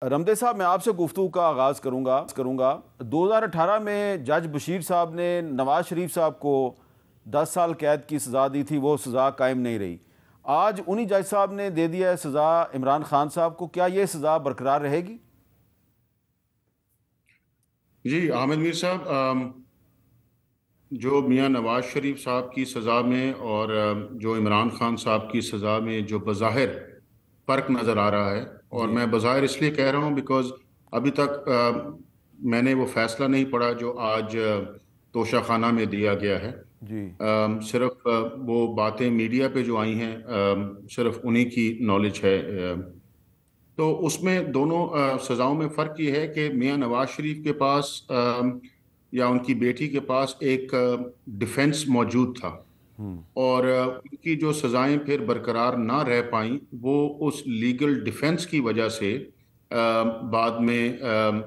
رمدے صاحب، میں آپ سے گفتگو کا آغاز کروں گا 2018 میں جج بشیر صاحب نے نواز شریف صاحب کو 10 سال قید کی سزا دی تھی، وہ سزا قائم نہیں رہی۔ آج انہی جج صاحب نے دے دیا ہے سزا عمران خان صاحب کو، کیا یہ سزا برقرار رہے گی؟ جی حامد میر صاحب، جو میاں نواز شریف صاحب کی سزا میں اور جو عمران خان صاحب کی سزا میں جو بظاہر فرق نظر آ رہا ہے، اور میں بظاہر اس لیے کہہ رہا ہوں بیکاز ابھی تک میں نے وہ فیصلہ نہیں پڑھا جو آج توشہ خانہ میں دیا گیا ہے۔ صرف وہ باتیں میڈیا پہ جو آئی ہیں صرف انہی کی نالج ہے۔ تو اس میں دونوں سزاؤں میں فرق یہ ہے کہ میاں نواز شریف کے پاس یا ان کی بیٹی کے پاس ایک ڈیفنس موجود تھا، اور ان کی جو سزائیں پھر برقرار نہ رہ پائیں وہ اس لیگل ڈیفنس کی وجہ سے بعد میں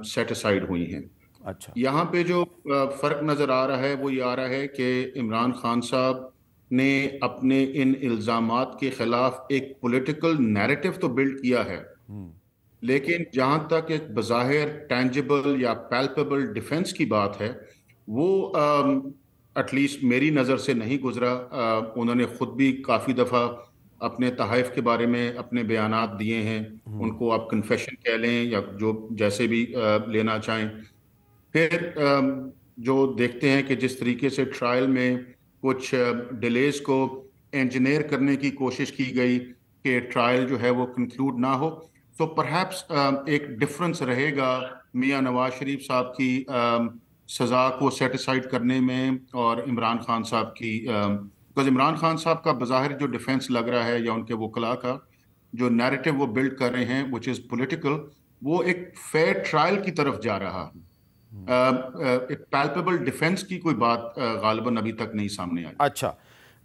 سیٹ اسائیڈ ہوئی ہیں۔ اچھا، یہاں پہ جو فرق نظر آ رہا ہے وہ یہ آ رہا ہے کہ عمران خان صاحب نے اپنے ان الزامات کے خلاف ایک پولیٹیکل نیریٹو تو بلڈ کیا ہے، لیکن جہاں تک ایک بظاہر ٹینجیبل یا پیلپیبل ڈیفنس کی بات ہے وہ ایٹ لیسٹ میری نظر سے نہیں گزرا۔ انہوں نے خود بھی کافی دفعہ اپنے تحائف کے بارے میں اپنے بیانات دیے ہیں، ان کو آپ کنفیشن کہہ لیں یا جو جیسے بھی لینا چاہیں۔ پھر جو دیکھتے ہیں کہ جس طریقے سے ٹرائل میں کچھ ڈیلیز کو انجینئر کرنے کی کوشش کی گئی کہ ٹرائل جو ہے وہ کنکلوڈ نہ ہو، تو پرہیپس ایک ڈفرنس رہے گا میاں نواز شریف صاحب کی سزا کو سیٹسفائیڈ کرنے میں اور عمران خان صاحب کی، بیکاز عمران خان صاحب کا بظاہر جو ڈیفنس لگ رہا ہے یا ان کے وکلاء کا جو نیریٹو وہ بلڈ کر رہے ہیں وچ از پولیٹیکل، وہ ایک فیئر ٹرائل کی طرف جا رہا ہے۔ ایک پیلپیبل ڈیفنس کی کوئی بات غالباً ابھی تک نہیں سامنے آئی۔ اچھا،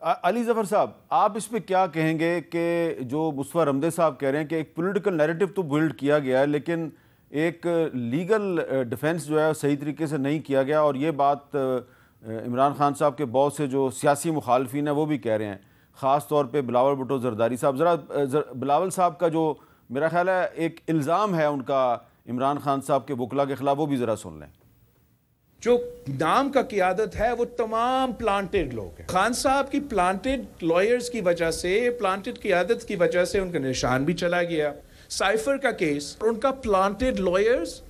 علی ظفر صاحب، آپ اس پہ کیا کہیں گے کہ جو مصطفیٰ رمدے صاحب کہہ رہے ہیں کہ ایک پولیٹیکل نیریٹو تو بلڈ کیا گیا ہے لیکن ایک لیگل ڈیفنس جو ہے صحیح طریقے سے نہیں کیا گیا، اور یہ بات عمران خان صاحب کے بہت سے جو سیاسی مخالفین ہیں وہ بھی کہہ رہے ہیں، خاص طور پہ بلاول بھٹو زرداری صاحب۔ ذرا بلاول صاحب کا جو میرا خیال ہے ایک الزام ہے ان کا عمران خان صاحب کے وکلاء کے خلاف، وہ بھی ذرا سن لیں۔ جو نام کا قیادت ہے وہ تمام پلانٹڈ لوگ ہیں۔ خان صاحب کی پلانٹڈ لائرز کی وجہ سے، پلانٹڈ قیادت کی وجہ سے ان کا نشان بھی چلا گیا۔ سائفر کا کیس، ان کا پلانٹڈ لائرز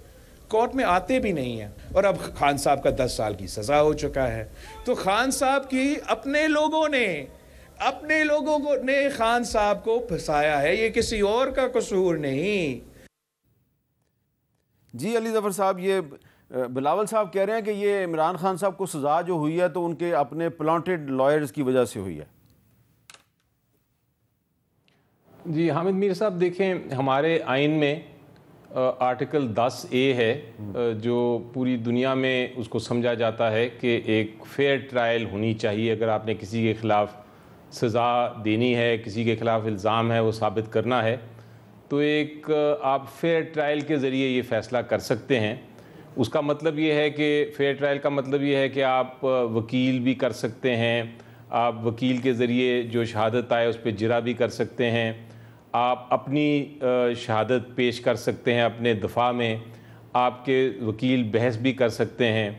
کورٹ میں آتے بھی نہیں ہیں، اور اب خان صاحب کا 10 سال کی سزا ہو چکا ہے۔ تو خان صاحب کی اپنے لوگوں نے خان صاحب کو پھنسایا ہے، یہ کسی اور کا قصور نہیں۔ جی علی ظفر صاحب، یہ بلاول صاحب کہہ رہے ہیں کہ یہ عمران خان صاحب کو سزا جو ہوئی ہے تو ان کے اپنے پلانٹڈ لائرز کی وجہ سے ہوئی ہے۔ جی حامد میر صاحب، دیکھیں ہمارے آئین میں آرٹیکل 10A ہے جو پوری دنیا میں اس کو سمجھا جاتا ہے کہ ایک فیئر ٹرائل ہونی چاہیے۔ اگر آپ نے کسی کے خلاف سزا دینی ہے، کسی کے خلاف الزام ہے وہ ثابت کرنا ہے، تو ایک آپ فیئر ٹرائل کے ذریعے یہ فیصلہ کر سکتے ہیں۔ اس کا مطلب یہ ہے کہ فیئر ٹرائل کا مطلب یہ ہے کہ آپ وکیل بھی کر سکتے ہیں، آپ وکیل کے ذریعے جو شہادت آئے اس پہ جرا بھی کر سکتے ہیں، آپ اپنی شہادت پیش کر سکتے ہیں اپنے دفاع میں، آپ کے وکیل بحث بھی کر سکتے ہیں،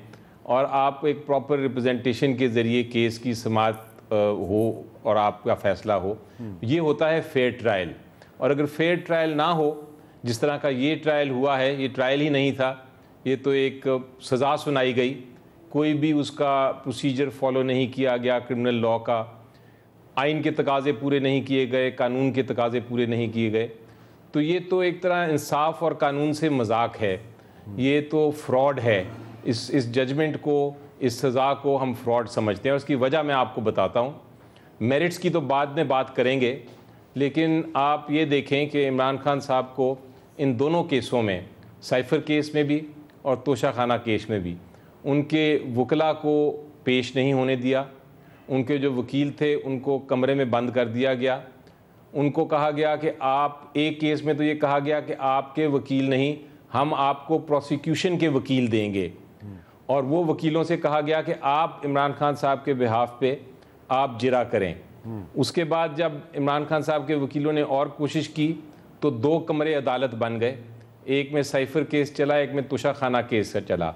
اور آپ ایک پراپر ریپرزنٹیشن کے ذریعے کیس کی سماعت ہو اور آپ کا فیصلہ ہو۔ یہ ہوتا ہے فیئر ٹرائل۔ اور اگر فیئر ٹرائل نہ ہو، جس طرح کا یہ ٹرائل ہوا ہے، یہ ٹرائل ہی نہیں تھا، یہ تو ایک سزا سنائی گئی، کوئی بھی اس کا پروسیجر فالو نہیں کیا گیا، کرمنل لاء کا آئین کے تقاضے پورے نہیں کیے گئے، قانون کے تقاضے پورے نہیں کیے گئے، تو یہ تو ایک طرح انصاف اور قانون سے مذاق ہے، یہ تو فراڈ ہے۔ اس ججمنٹ کو، اس سزا کو ہم فراڈ سمجھتے ہیں، اور اس کی وجہ میں آپ کو بتاتا ہوں۔ میرٹس کی تو بعد میں بات کریں گے، لیکن آپ یہ دیکھیں کہ عمران خان صاحب کو ان دونوں کیسوں میں، سائفر کیس میں بھی اور توشہ خانہ کیس میں بھی، ان کے وکلاء کو پیش نہیں ہونے دیا، ان کے جو وکیل تھے ان کو کمرے میں بند کر دیا گیا، ان کو کہا گیا کہ آپ، ایک کیس میں تو یہ کہا گیا کہ آپ کے وکیل نہیں، ہم آپ کو پروسیکیوشن کے وکیل دیں گے، اور وہ وکیلوں سے کہا گیا کہ آپ عمران خان صاحب کے بہاف پہ آپ جرا کریں۔ اس کے بعد جب عمران خان صاحب کے وکیلوں نے اور کوشش کی تو 2 کمرے عدالت بن گئے، ایک میں سائفر کیس چلا, ایک میں توشہ خانہ کیس چلا.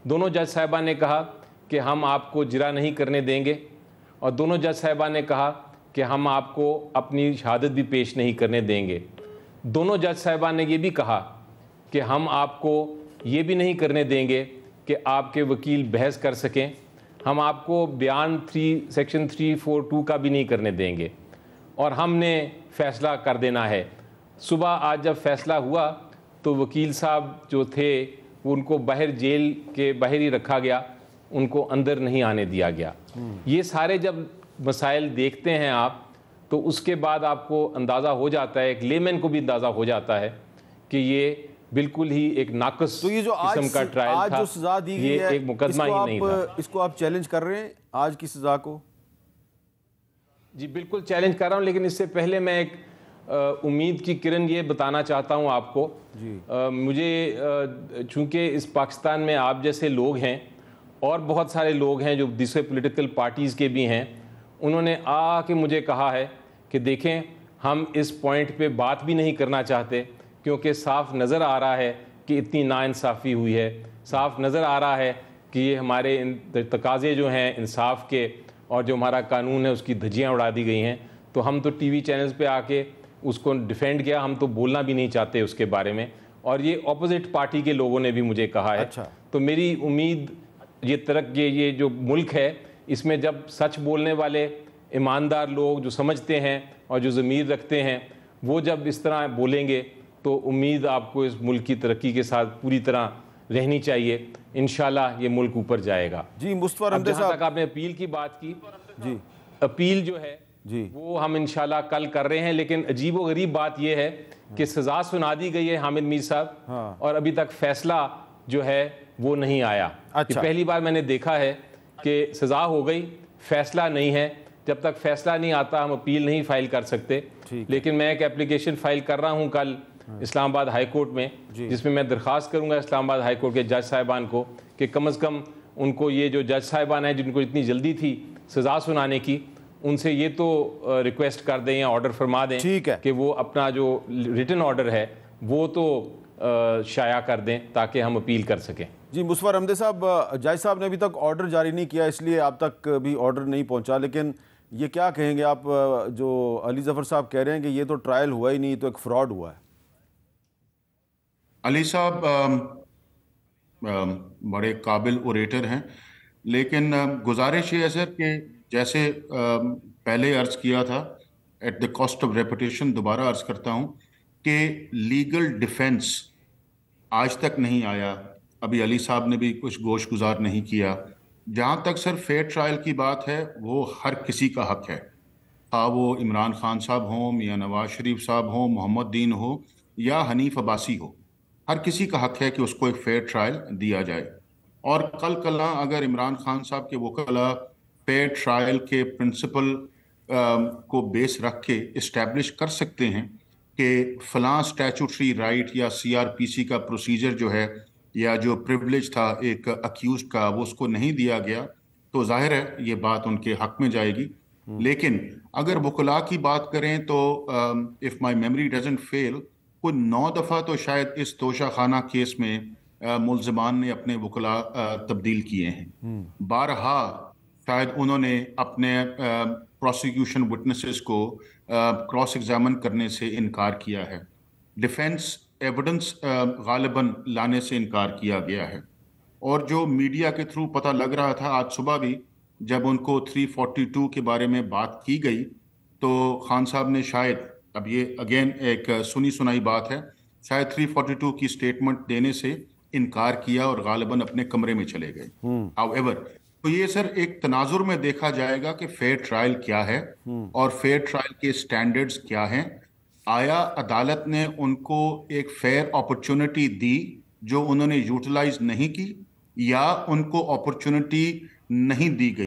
دونوں جج صاحبان نے کہا کہ ہم آپ کو جرا نہیں کرنے دیں گے, اور دونوں جج صاحبان نے کہا کہ ہم آپ کو اپنی شہادت بھی پیش نہیں کرنے دیں گے. دونوں جج صاحبان نے یہ بھی کہا کہ ہم آپ کو یہ بھی نہیں کرنے دیں گے کہ آپ کے وکیل بحث کر سکیں, ہم آپ کو بیان سیکشن 342 کا بھی نہیں کرنے دیں گے, اور ہم نے فیصلہ کر دینا ہے. صبح آج جب فیصلہ ہوا تو وکیل صاحب جو تھے وہ ان کو باہر جیل کے باہر ہی رکھا گیا, ان کو اندر نہیں آنے دیا گیا. یہ سارے جب مسائل دیکھتے ہیں آپ تو اس کے بعد آپ کو اندازہ ہو جاتا ہے, ایک لیمن کو بھی اندازہ ہو جاتا ہے کہ یہ بالکل ہی ایک ناقص قسم کا ٹرائل تھا, جو سزا دی گئی یہ ہے ایک مقدمہ ہی نہیں تھا. اس کو آپ چیلنج کر رہے ہیں آج کی سزا کو؟ جی بالکل چیلنج کر رہا ہوں, لیکن اس سے پہلے میں ایک امید کی کرن یہ بتانا چاہتا ہوں آپ کو. مجھے چونکہ اس پاکستان میں آپ جیسے لوگ ہیں اور بہت سارے لوگ ہیں جو دوسرے پولیٹیکل پارٹیز کے بھی ہیں, انہوں نے آ کے مجھے کہا ہے کہ دیکھیں ہم اس پوائنٹ پہ بات بھی نہیں کرنا چاہتے کیونکہ صاف نظر آ رہا ہے کہ اتنی ناانصافی ہوئی ہے, صاف نظر آ رہا ہے کہ یہ ہمارے تقاضے جو ہیں انصاف کے اور جو ہمارا قانون ہے اس کی دھجیاں اڑا دی گئی ہیں. تو ہم تو ٹی وی چینلز پہ آ کے اس کو ڈیفینڈ کیا, ہم تو بولنا بھی نہیں چاہتے اس کے بارے میں, اور یہ اپوزٹ پارٹی کے لوگوں نے بھی مجھے کہا ہے. تو میری امید یہ جو ملک ہے اس میں جب سچ بولنے والے ایماندار لوگ جو سمجھتے ہیں اور جو ضمیر رکھتے ہیں وہ جب اس طرح بولیں گے تو امید آپ کو اس ملک کی ترقی کے ساتھ پوری طرح رہنی چاہیے. انشاءاللہ یہ ملک اوپر جائے گا. جی مصطفیٰ رمدے جہاں تک آپ نے اپیل کی بات کی, جی اپیل جو ہے وہ ہم انشاءاللہ کل کر رہے ہیں, لیکن عجیب و غریب بات یہ ہے کہ سزا سنا دی گئی ہے حامد میر صاحب, اور ابھی تک فیصلہ جو ہے وہ نہیں آیا. یہ پہلی بار میں نے دیکھا ہے کہ سزا ہو گئی, فیصلہ نہیں ہے. جب تک فیصلہ نہیں آتا ہم اپیل نہیں فائل کر سکتے. لیکن میں ایک اپلیکیشن فائل کر رہا ہوں کل اسلام آباد ہائی کورٹ میں, جس میں درخواست کروں گا اسلام آباد ہائی کورٹ کے جج صاحبان کو کہ کم از کم ان کو یہ جو جج صاحبان ہیں جن کو اتنی جلدی تھی سزا سنانے کی, ان سے یہ تو ریکویسٹ کر دیں یا آرڈر فرما دیں کہ وہ اپنا جو ریٹن آرڈر ہے وہ تو شائع کر دیں تاکہ ہم اپیل کر سکیں. جی مصطفیٰ رمدے صاحب, جج صاحب نے ابھی تک آرڈر جاری نہیں کیا, اس لیے آپ تک بھی آرڈر نہیں پہنچا, لیکن یہ کیا کہیں گے آپ جو علی ظفر صاحب کہہ رہے ہیں کہ یہ تو ٹرائل ہوا ہی نہیں, تو ایک فراڈ ہوا ہے؟ علی صاحب بڑے قابل اوریٹر ہیں, لیکن گزارش یہ ہے سر کہ جیسے پہلے عرض کیا تھا, at the cost of reputation دوبارہ عرض کرتا ہوں کہ لیگل ڈیفینس آج تک نہیں آیا. ابھی علی صاحب نے بھی کچھ گوش گزار نہیں کیا. جہاں تک سر فیئر ٹرائل کی بات ہے وہ ہر کسی کا حق ہے, خواہ وہ عمران خان صاحب ہوں یا نواز شریف صاحب ہوں, محمد دین ہو یا حنیف عباسی ہو, ہر کسی کا حق ہے کہ اس کو ایک فیئر ٹرائل دیا جائے. اور کل کلا اگر عمران خان صاحب کے وکلاء فیئر ٹرائل کے پرنسپل کو بیس رکھ کے اسٹیبلش کر سکتے ہیں کہ فلاں اسٹیچوٹری رائٹ یا سی آر پی سی کا پروسیجر جو ہے یا جو پریولیج تھا ایک اکیوزڈ کا وہ اس کو نہیں دیا گیا, تو ظاہر ہے یہ بات ان کے حق میں جائے گی. لیکن اگر وکلاء کی بات کریں تو if my memory doesn't fail, کوئی 9 دفعہ تو شاید اس توشہ خانہ کیس میں ملزمان نے اپنے وکلاء تبدیل کیے ہیں. بارہا شاید انہوں نے اپنے پروسیکیوشن وٹنسز کو کراس ایگزامن کرنے سے انکار کیا ہے. ڈیفینس ایویڈنس غالباً لانے سے انکار کیا گیا ہے. اور جو میڈیا کے تھرو پتہ لگ رہا تھا آج صبح بھی جب ان کو 342 کے بارے میں بات کی گئی تو خان صاحب نے شاید, اب یہ اگین ایک سنی سنائی بات ہے, شاید 342 کی سٹیٹمنٹ دینے سے انکار کیا اور غالباً اپنے کمرے میں چلے گئے. however تو یہ سر ایک تناظر میں دیکھا جائے گا کہ فیئر ٹرائل کیا ہے اور فیئر ٹرائل کے سٹینڈرڈز کیا ہیں. آیا عدالت نے ان کو ایک فیئر اپرچونٹی دی جو انہوں نے یوٹیلائز نہیں کی, یا ان کو اپرچونٹی نہیں دی گئی؟